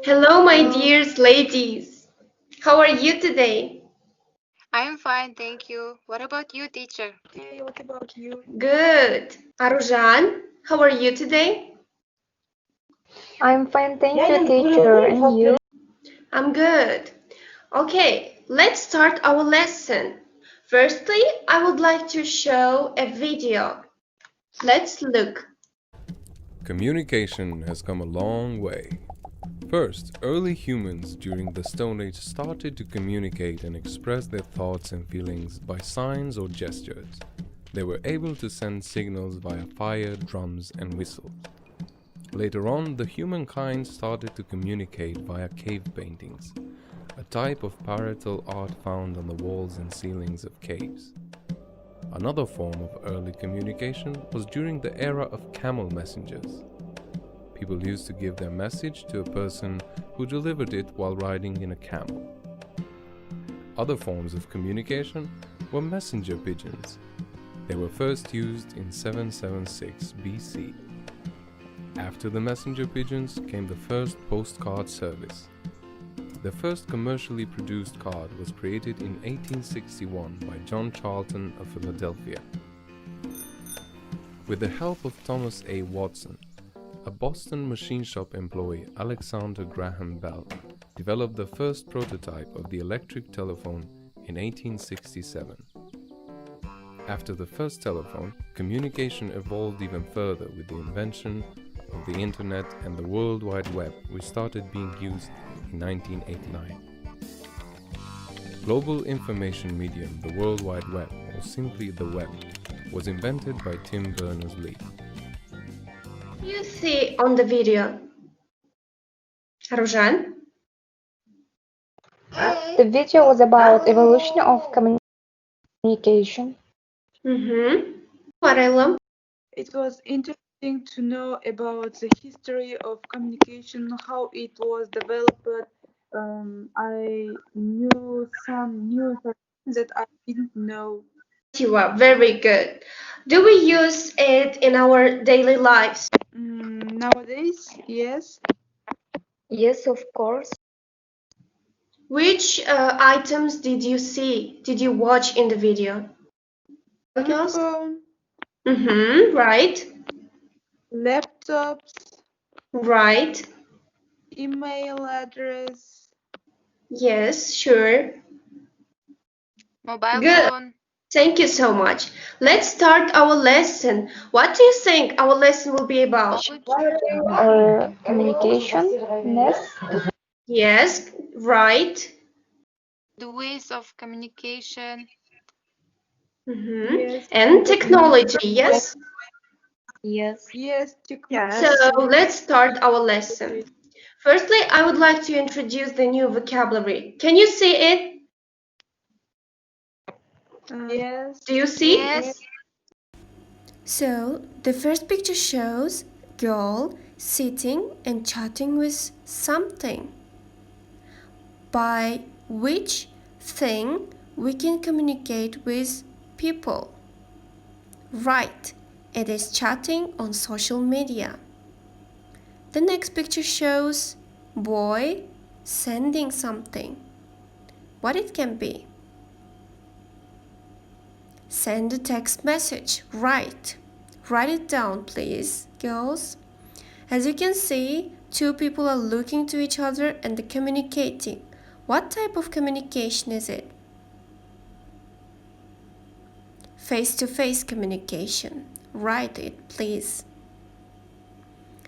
Hello, my Hello. dears ladies. How are you today? I'm fine, thank you. What about you, teacher? Hey, what about you? Good. Aruzhan, how are you today? I'm fine, thank you, teacher. And you? I'm good. Okay, let's start our lesson. Firstly, I would like to show a video. Let's look. Communication has come a long way. First, early humans during the Stone Age started to communicate and express their thoughts and feelings by signs or gestures. They were able to send signals via fire, drums, and whistles. Later on, the humankind started to communicate via cave paintings, a type of parietal art found on the walls and ceilings of caves. Another form of early communication was during the era of camel messengers. People used to give their message to a person who delivered it while riding in a camel. Other forms of communication were messenger pigeons. They were first used in 776 BC. After the messenger pigeons came the first postcard service. The first commercially produced card was created in 1861 by John Charlton of Philadelphia. With the help of Thomas A. Watson, a Boston machine shop employee, Alexander Graham Bell, developed the first prototype of the electric telephone in 1867. After the first telephone, communication evolved even further with the invention of the Internet and the World Wide Web, which started being used in 1989. Global information medium, the World Wide Web, or simply the Web, was invented by Tim Berners-Lee. You see on the video. Aruzhan? The video was about evolution of communication. Arailym? It was interesting to know about the history of communication, how it was developed. I knew some new information that I didn't know. You are very good. Do we use it in our daily lives? Nowadays, yes. Yes, of course. Which items did you see? Did you watch in the video? Phone, Right. laptops, Right. email address. Yes, sure. Mobile Good. phone. Thank you so much. Let's start our lesson. What do you think our lesson will be about? Communication, yes. Yes, right. The ways of communication. Yes. And technology, yes? Yes. Yes, So let's start our lesson. Firstly, I would like to introduce the new vocabulary. Can you see it? yes. Do you see? Yes. So, the first picture shows girl sitting and chatting with something. By which thing we can communicate with people? Right, it is chatting on social media. The next picture shows boy sending something. What it can be? Send a text message. Right. Write it down, please, girls. As you can see, two people are looking to each other and communicating. What type of communication is it? Face-to-face communication. Write it, please.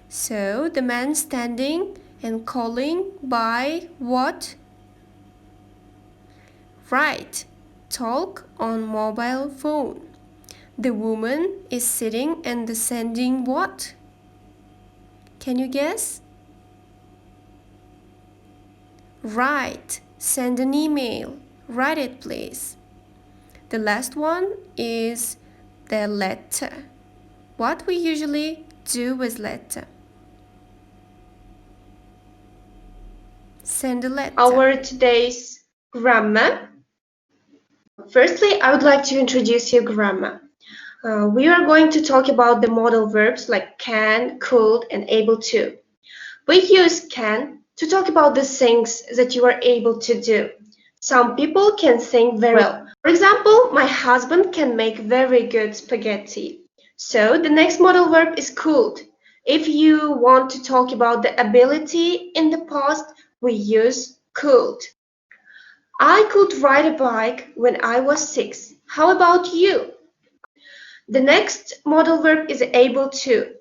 So, the man standing and calling by what? Right. Talk on mobile phone. The woman is sitting and sending what? Can you guess? Right, send an email. Write it, please. The last one is the letter. What we usually do with letter? Send a letter. Our today's grammar. Firstly, I would like to introduce you grammar. We are going to talk about the modal verbs like can, could, and able to. We use can to talk about the things that you are able to do. Some people can sing very well. For example, my husband can make very good spaghetti. So the next modal verb is could. If you want to talk about the ability in the past, we use could. I could ride a bike when I was 6. How about you? The next modal verb is able to.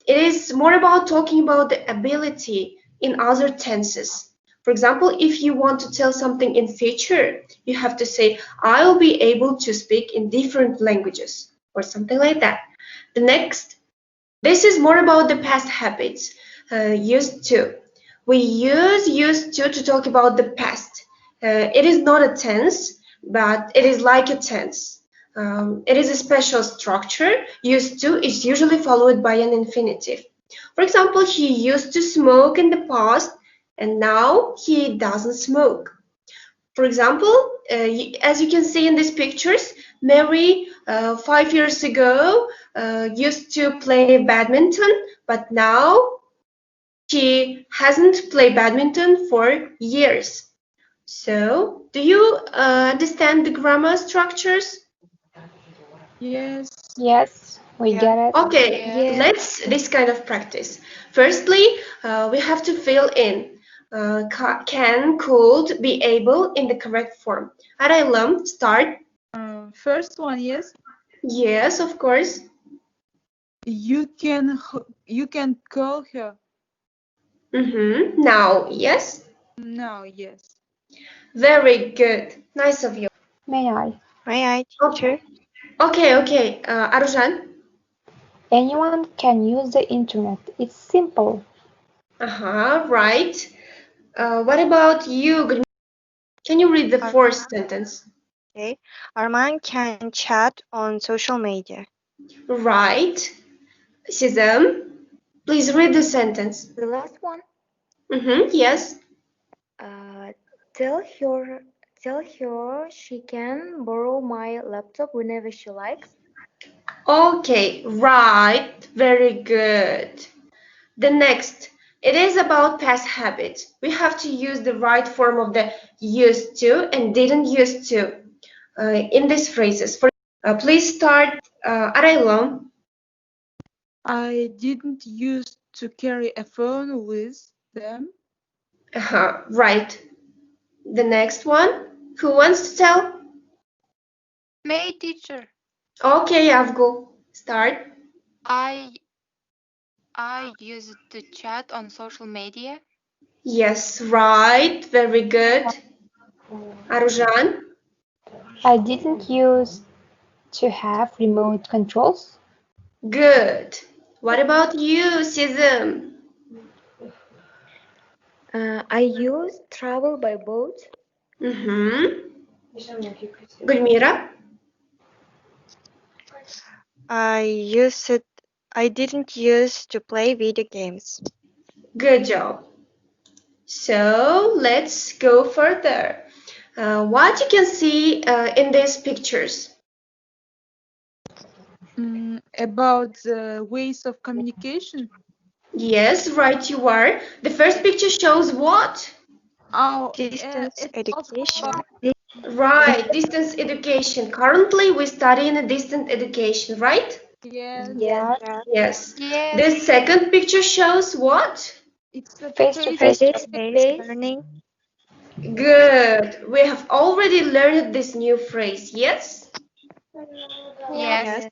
It is more about talking about the ability in other tenses. For example, if you want to tell something in future, you have to say, I'll be able to speak in different languages, or something like that. The next, this is more about the past habits, used to. We use used to talk about the past. It is not a tense, but it is like a tense. It is a special structure. Used to is usually followed by an infinitive. For example, he used to smoke in the past, and now he doesn't smoke. For example, as you can see in these pictures, Mary 5 years ago used to play badminton, but now she hasn't played badminton for years. So, do you understand the grammar structures? Yes. Yes, we get it. Okay, Yes. let's this kind of practice. Firstly, we have to fill in can, could, be able in the correct form. Arailym, start. First one, yes. Yes, of course. You can call her. Now, yes. Now, yes. Very good. Nice of you. May I? May I, teacher? Okay. Aruzhan. Anyone can use the internet. It's simple. Right. What about you, Gulmira? Can you read the fourth sentence? Okay. Arman can chat on social media. Right. Sezim, please read the sentence. The last one. Yes. Tell her she can borrow my laptop whenever she likes. Okay, right. Very good. The next, it is about past habits. We have to use the right form of the used to and didn't used to in these phrases. Please start, Arailym. I didn't used to carry a phone with them. Right. The next one, who wants to tell? May, teacher. Okay, Avgu, start. I used to chat on social media. Yes, right. Very good. Aruzhan. I didn't use to have remote controls. Good. What about you, Sezim? I used travel by boat. Gulmira. I didn't use to play video games. Good job. So let's go further. What you can see in these pictures? About the ways of communication. Yes, right you are. The first picture shows what? Distance education. Right, distance education. Currently we study in a distant education, right? Yes. Yes. Yes. Yes. The second picture shows what? It's a Face-to-face Face-to-face learning. Good. We have already learned this new phrase, yes? Yes.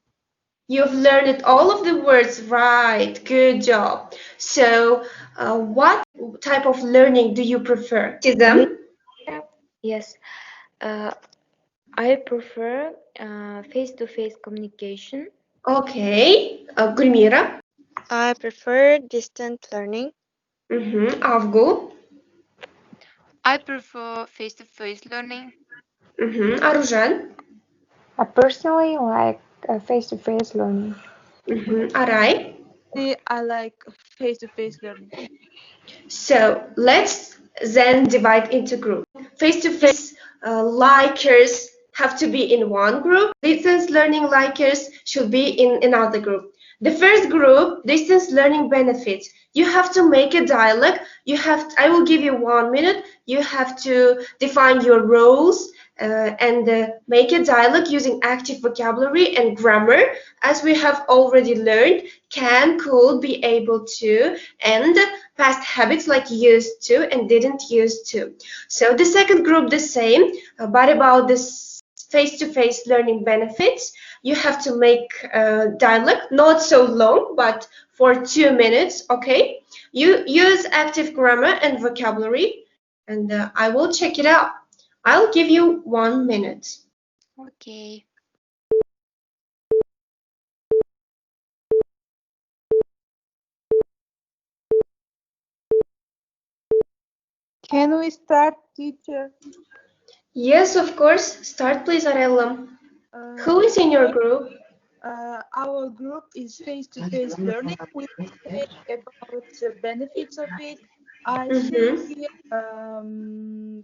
You've learned all of the words, right? Good job. So, what type of learning do you prefer? Sezim? Yes. I prefer face-to-face communication. Okay. Gulmira? I prefer distant learning. Avgu? I prefer face-to-face learning. Aruzhan? I personally like face-to-face learning. Aray? I like face-to-face learning. So let's then divide into groups. Face-to-face likers have to be in one group. Distance learning likers should be in another group. The first group, distance learning benefits. You have to make a dialogue. I will give you 1 minute. You have to define your roles and make a dialogue using active vocabulary and grammar, as we have already learned, can, could, be able to, and past habits like used to and didn't used to. So the second group, the same, but about this face-to-face learning benefits. You have to make dialogue, not so long, but for 2 minutes, okay? You use active grammar and vocabulary, and I will check it out. I'll give you 1 minute. Okay. Can we start, teacher? Yes, of course. Start, please, Arailym. Who is in your group? Our group is face-to-face learning. We will say about the benefits of it. I think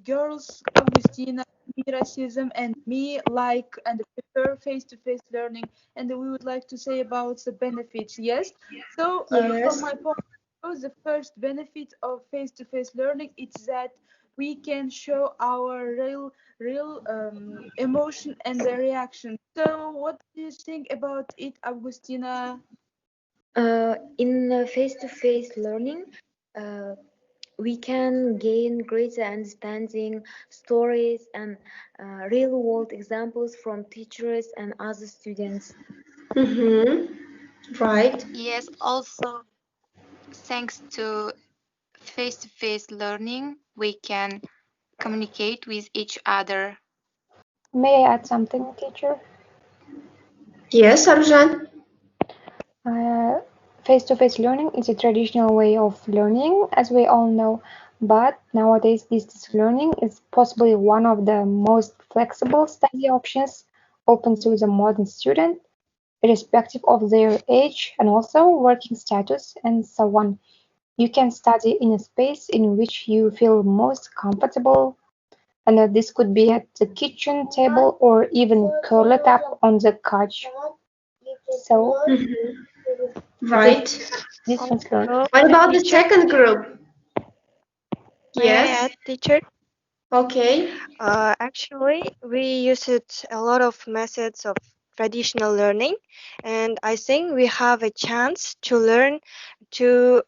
girls, Augustina, Myrzakhmetova Sezim, and me like and prefer face-to-face learning, and we would like to say about the benefits. Yes. So from my point of view, the first benefit of face-to-face learning is that we can show our real emotion and the reaction. So what do you think about it, Augustina? In face-to-face learning, we can gain greater understanding, stories, and real-world examples from teachers and other students. Right. Yes, also thanks to face-to-face learning, we can communicate with each other. May I add something, teacher? Yes, Aruzhan. Face-to-face learning is a traditional way of learning, as we all know, but nowadays distance learning is possibly one of the most flexible study options open to the modern student, irrespective of their age and also working status and so on. You can study in a space in which you feel most comfortable, and this could be at the kitchen table or even curled up on the couch. So, Right. distance learning. What about the second group? May I Yes. add, teacher? Okay. Actually, we used a lot of methods of traditional learning, and I think we have a chance to learn to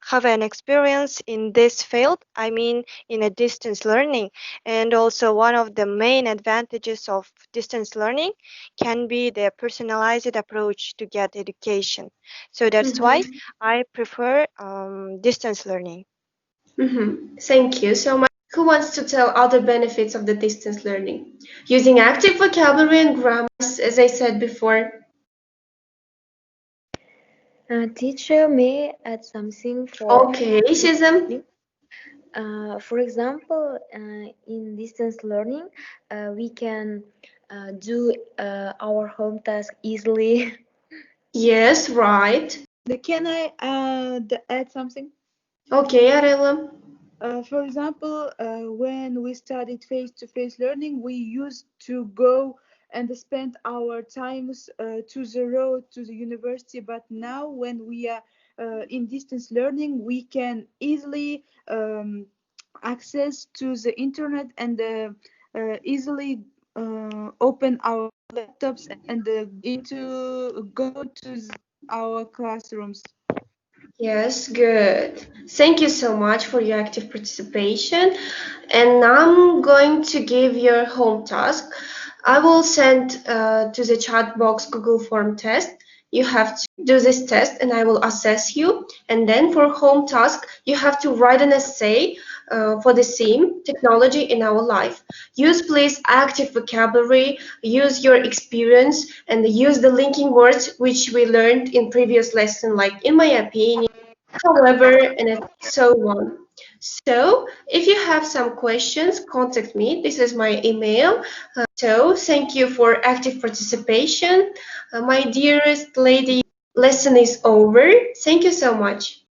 have an experience in this field. I mean, in a distance learning, and also one of the main advantages of distance learning can be the personalized approach to get education. So that's why I prefer distance learning. Thank you so much. Who wants to tell other benefits of the distance learning? Using active vocabulary and grammar, as I said before. Teacher may add something for Okay, Sezim. for example, in distance learning, we can do our home task easily. Yes, right. Can I add something? Okay, Arailym. For example, when we studied face-to-face learning, we used to go and spend our times to the road to the university. But now, when we are in distance learning, we can easily access to the internet and easily open our laptops and go to our classrooms. Yes, good. Thank you so much for your active participation. And I'm going to give your home task. I will send to the chat box Google Form test. You have to do this test and I will assess you. And then for home task, you have to write an essay for the theme, technology in our life. Use please active vocabulary, use your experience, and use the linking words which we learned in previous lesson, like in my opinion, however, and so on. So if you have some questions, contact me. This is my email. So thank you for active participation. My dearest lady, lesson is over. Thank you so much.